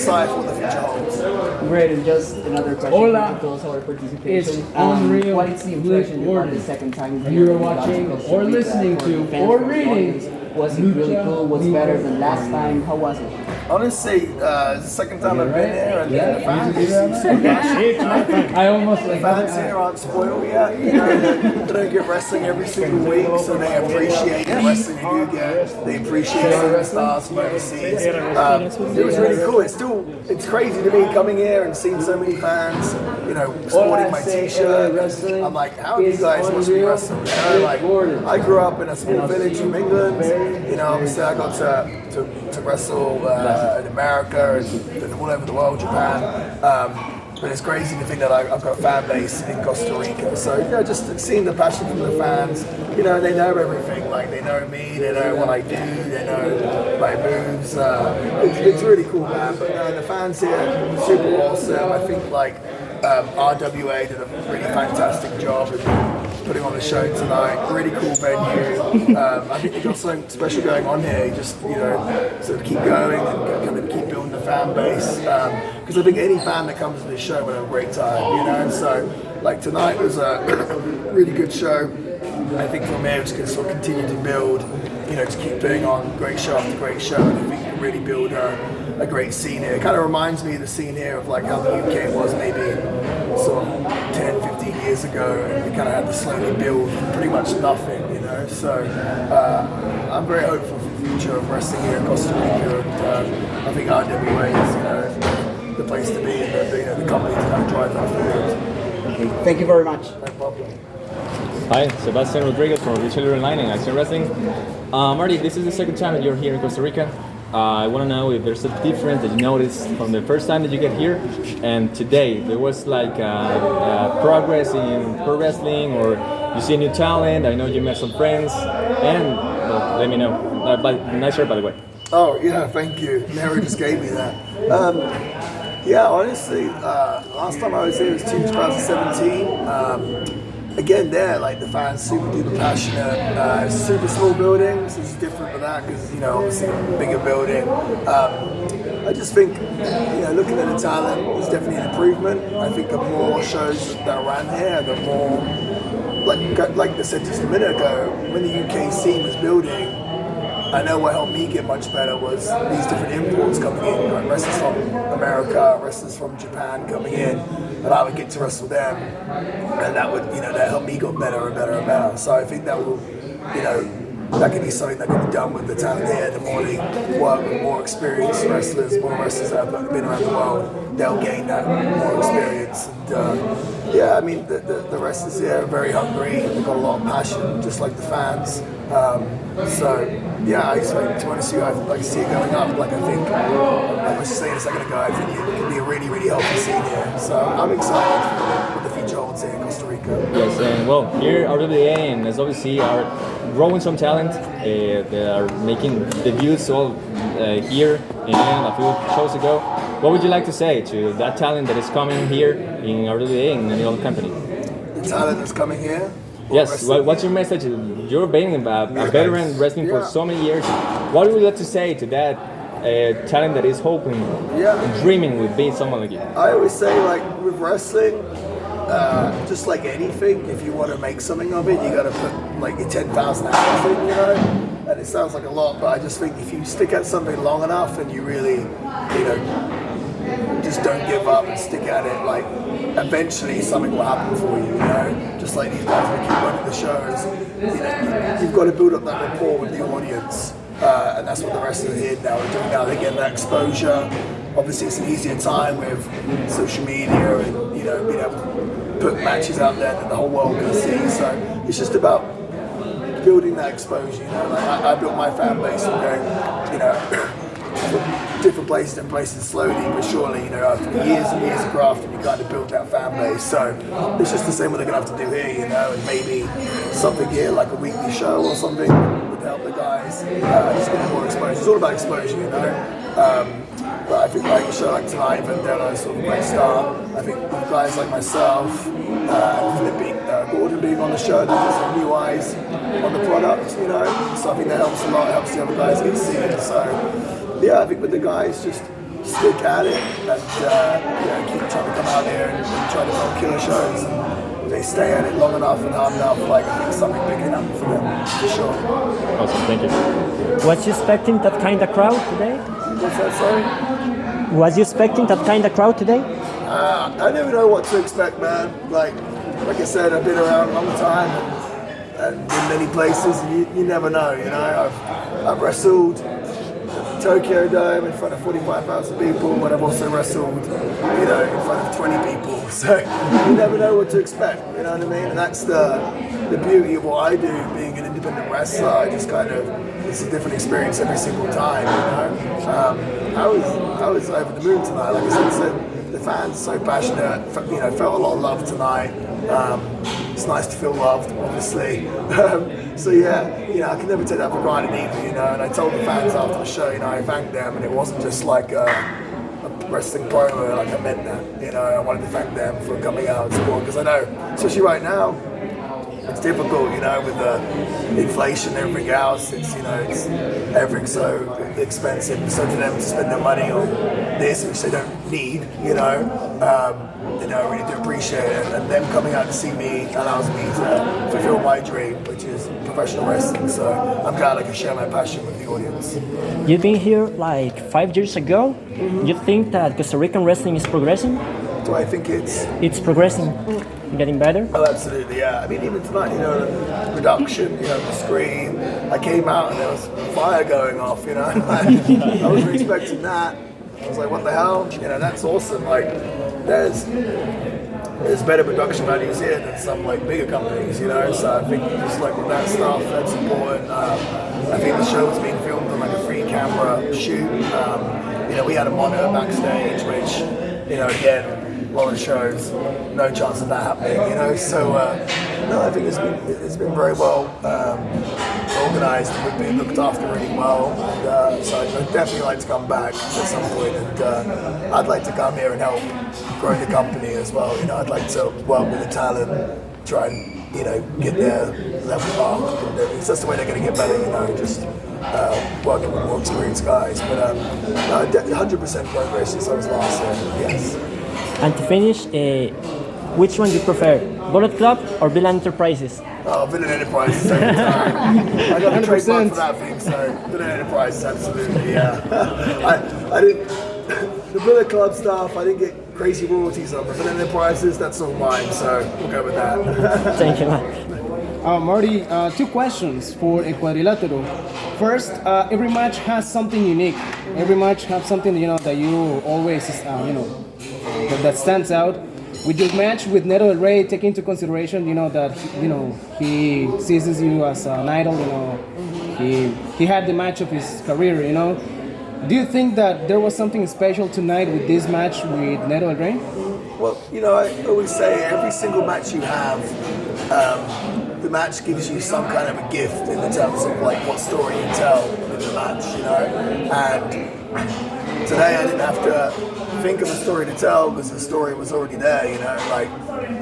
Excited for what the future holds. Great, and just another question Hola. to close our participation. It's unreal. What is the impression you got the second time you are watching or listening to or reading? Was it really cool? Was it better than last time? How was it? Honestly, it's the second time I've been here, and the fans, I almost the fans here aren't spoiled yet. You know, they don't get wrestling every single week, so they appreciate the wrestling you do get. They appreciate seeing the stars from overseas. It was really cool. It's crazy to me coming here and seeing so many fans, you know, sporting my T-shirt. I'm like, how have you guys watched me wrestle? You know, like, I grew up in a small village from England. You know, obviously I got to wrestle in America and all over the world, Japan. But it's crazy to think that I've got a fan base in Costa Rica. So, you know, just seeing the passion from the fans, you know, they know everything. Like, they know me, they know what I do, they know my moves. It's really cool, man. But the fans here, super awesome. I think, like, RWA did a really fantastic job of putting on a show tonight. Really cool venue. I think they've got something special going on here. You just, you know, sort of keep going and kind of keep building the fan base. Because I think any fan that comes to this show will have a great time, you know. And so, like, tonight was a really good show. I think from here we just can sort of continue to build, you know, just keep putting on great show after great show. And I think we can really build a great scene here. It kind of reminds me of the scene here of like how the UK was maybe sort of 10, 15 years ago, and we kind of had to slowly build from pretty much nothing, you know. So I'm very hopeful for the future of wrestling here in Costa Rica, and I think RWA is, you know, the place to be, and you know, the company to kind of drive that forward. Okay, thank you very much. No problem. Hi, Sebastian Rodriguez from Richelieu Online and Action Wrestling. Marty, this is the second time that you're here in Costa Rica. I want to know if there's a difference that you noticed from the first time that you get here and today. There was like progress in pro wrestling, or you see a new talent. I know you met some friends, and well, let me know. Nice shirt, by the way. Oh yeah, thank you. Mary just gave me that. Yeah, honestly, last time I was here was 2017. Again, there, like, the fans super duper passionate, super small buildings. It's different for that because, you know, obviously a bigger building. I just think, you know, looking at the talent, there's definitely an improvement. I think the more shows that are around here, the more, like I said just a minute ago, when the UK scene was building, I know what helped me get much better was these different imports coming in, like wrestlers from America, wrestlers from Japan coming in, and I would get to wrestle them, and that would, you know, that helped me get better and better and better. So I think that will, you know, that can be something that can be done with the talent here. The more they work with more experienced wrestlers, more wrestlers that have been around the world, they'll gain that more experience. And yeah, I mean, the wrestlers here are very hungry. They've got a lot of passion, just like the fans. So yeah, I expect, to be honest with you, I'd like to see it going up. Like, I think, I was saying a second ago, I think it can be a really, really healthy scene here. So I'm excited for what the future holds here in Costa Rica. Yes, and well, here RWA and SWC are growing some talent. They are making debuts all here and a few shows ago. What would you like to say to that talent that is coming here in RWA and any other company? The talent that's coming here? Yes, what's your message? You're being a veteran wrestling for so many years. What would you like to say to that talent that is hoping and dreaming with being someone like you? I always say, like, with wrestling, just like anything, if you want to make something of it, you got to put like your 10,000 hours in, you know? And it sounds like a lot, but I just think if you stick at something long enough and you really, you know, just don't give up and stick at it, like, eventually something will happen for you, you know? Just like these guys that keep running the shows, you know, you've got to build up that rapport with the audience, and that's what the wrestlers here now are doing. Now they're getting that exposure. Obviously, it's an easier time with social media and, you know, being able to put matches out there that the whole world can see. So it's just about building that exposure, you know? Like, I built my fan base and going, you know, different places and places slowly but surely, you know, after years and years of grafting, you kind of build that fan base. So it's just the same what they're going to have to do here, you know, and maybe something here like a weekly show or something would help the guys just get more exposure. It's all about exposure, you know. But I think like a show like tonight, Vendetta is sort of a great start. I think with guys like myself, Gordon being on the show, there's some new eyes on the product, you know. So I think that helps a lot, helps the other guys get seen. So yeah, I think with the guys just stick at it and keep trying to come out there and try to film killer shows. And if they stay at it long enough and hard enough, like I think something big can happen for them, for sure. Awesome, thank you. Was you expecting that kind of crowd today? What's that, sorry? Was you expecting that kind of crowd today? I never know what to expect, man. Like I said, I've been around a long time and been many places, and you never know. I've wrestled at the Tokyo Dome in front of 45,000 people, but I've also wrestled, in front of 20 people. So you never know what to expect. You know what I mean? And that's the beauty of what I do, being an independent wrestler. I just it's a different experience every single time. I was over the moon tonight. Like I said, the fans are so passionate. Felt a lot of love tonight. It's nice to feel loved, obviously. So I can never take that for granted either. And I told the fans after the show, I thanked them, and it wasn't just like a wrestling promo. Like I meant that. I wanted to thank them for coming out and support, because I know, especially right now, it's difficult, with the inflation and everything else. It's everything's so expensive. So for them to spend their money on this, which they don't need, I really do appreciate it. And them coming out to see me allows me to fulfill my dream, which is professional wrestling. So I'm glad I can share my passion with the audience. You've been here like 5 years ago. You think that Costa Rican wrestling is progressing? Do I think it's progressing, getting better? Oh, absolutely, yeah. I mean, even tonight, the production, the screen. I came out and there was fire going off, I wasn't expecting that. I was like, what the hell? That's awesome. Like, there's better production values here than some like bigger companies, So I think just like with that stuff, that's important. I think the show was being filmed on like a free camera shoot. We had a monitor backstage, which, again, a lot of shows, no chance of that happening, So, no, I think it's been very well organised. We've been looked after really well. And, so I'd definitely like to come back at some point. And I'd like to come here and help grow the company as well. I'd like to work with the talent, try and, get their level up. And it's just the way they're going to get better, just working with more experienced guys. But no, 100% progress since I was last here, yes. And to finish, which one do you prefer, Bullet Club or Villian Enterprises? Oh, Villian Enterprises every time. I got the trademark for that thing, so Villian Enterprises, absolutely, yeah. I didn't, the Bullet Club stuff, I didn't get crazy royalties on, but Villian Enterprises, that's all mine, so we'll go with that. Thank you, man. Marty, 2 questions for El Cuadrilátero. First, every match has something unique. Every match has something that you always that stands out. With your match with Neto Del Rey, take into consideration that he sees you as an idol. He had the match of his career. Do you think that there was something special tonight with this match with Neto Del Rey? Well, I always say every single match you have, the match gives you some kind of a gift in the terms of like what story you tell in the match, And today I didn't have to think of a story to tell because the story was already there, Like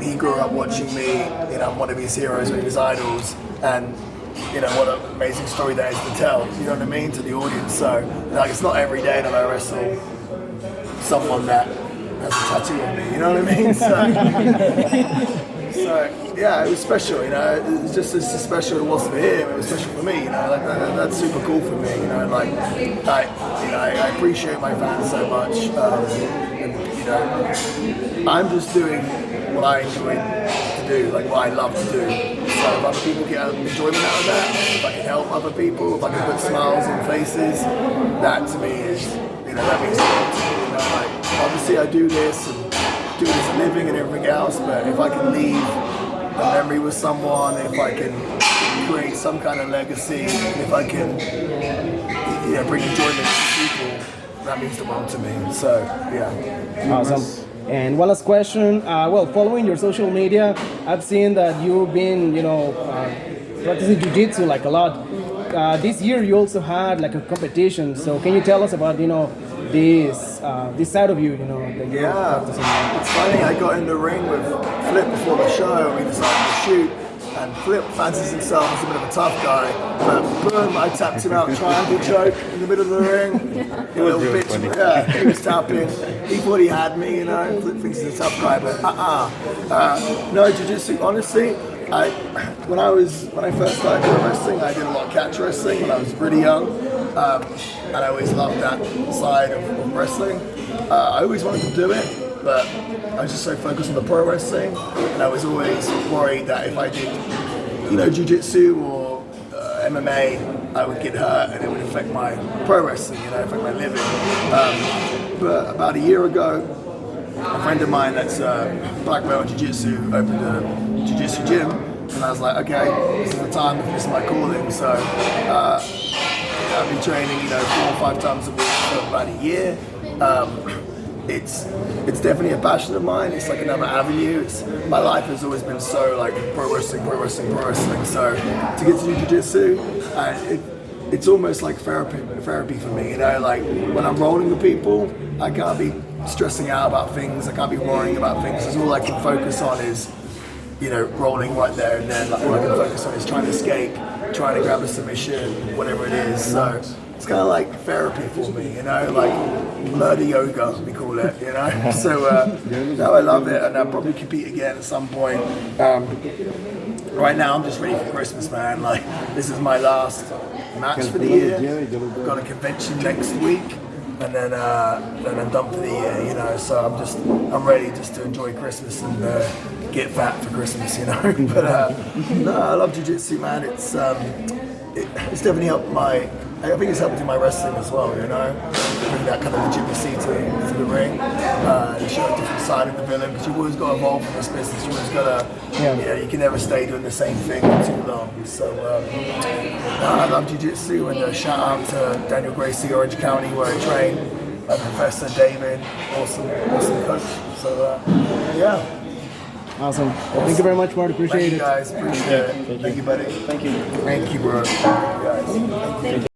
he grew up watching me, I'm one of his heroes, one of his idols, and what an amazing story that is to tell, what I mean, to the audience. So like it's not every day that I wrestle someone that has a tattoo on me, what I mean? So yeah, it was special, It was just as special it was for him. It was special for me, Like that's super cool for me, Like I appreciate my fans so much, and I'm just doing what I enjoy to do, like what I love to do. So if other people get enjoyment out of that, if I can help other people, if I can put smiles on faces, that to me is, that means a lot to me. Like obviously I do this and do it as a living and everything else, but if I can leave a memory with someone, if I can create some kind of legacy, if I can bring enjoyment to people, that means the world to me. So yeah. Awesome. And one last question. Following your social media, I've seen that you've been, practicing jiu-jitsu like a lot. This year you also had like a competition. So can you tell us about, this side of you, that you're practicing? It's funny. I got in the ring with Flip before the show. We decided to shoot, and Flip fancies himself as a bit of a tough guy, but boom, I tapped him out, triangle choke in the middle of the ring. You little really bitch, funny. yeah, he was tapping. He thought he had me, you know. Flip thinks he's a tough guy, but no, jiu-jitsu, honestly, when I first started doing wrestling, I did a lot of catch wrestling when I was really young, and I always loved that side of wrestling. I always wanted to do it, but I was just so focused on the pro wrestling, and I was always worried that if I did, you know, jiu-jitsu or MMA, I would get hurt and it would affect my pro wrestling, you know, affect my living. But about a year ago, a friend of mine that's black belt in jiu-jitsu opened a jiu-jitsu gym, and I was like, okay, this is the time, this is my calling. So I've been training, you know, 4 or 5 times a week for about a year. It's definitely a passion of mine. It's like another avenue. My life has always been so like pro wrestling. So to get to do jiu-jitsu, it's almost like therapy for me. You know, like when I'm rolling with people, I can't be stressing out about things. I can't be worrying about things. Because all I can focus on is, you know, rolling right there and then. Like, all I can focus on is trying to escape, trying to grab a submission, whatever it is. So it's kind of like therapy for me, you know, like murder yoga, we call it, you know. So no, I love it, and I'll probably compete again at some point. Right now, I'm just ready for Christmas, man. Like, this is my last match for the year. I've got a convention next week, and then I'm done for the year, you know. So I'm ready just to enjoy Christmas and get fat for Christmas, you know. But no, I love jiu-jitsu, man. It's definitely helped I think it's helped in my wrestling as well, you know. Bring that kind of legitimacy to the ring, show a different side of the villain, because you've always got to evolve in this business. You've always got to, you know, you can never stay doing the same thing for too long. So I love jiu-jitsu, and shout out to Daniel Gracie, Orange County, where I train, Professor David, awesome coach. So yeah. Awesome. Well, thank you very much, Marty. Appreciate Thank you guys, appreciate it. Thank you, buddy. Thank you, bro. Thank you, guys.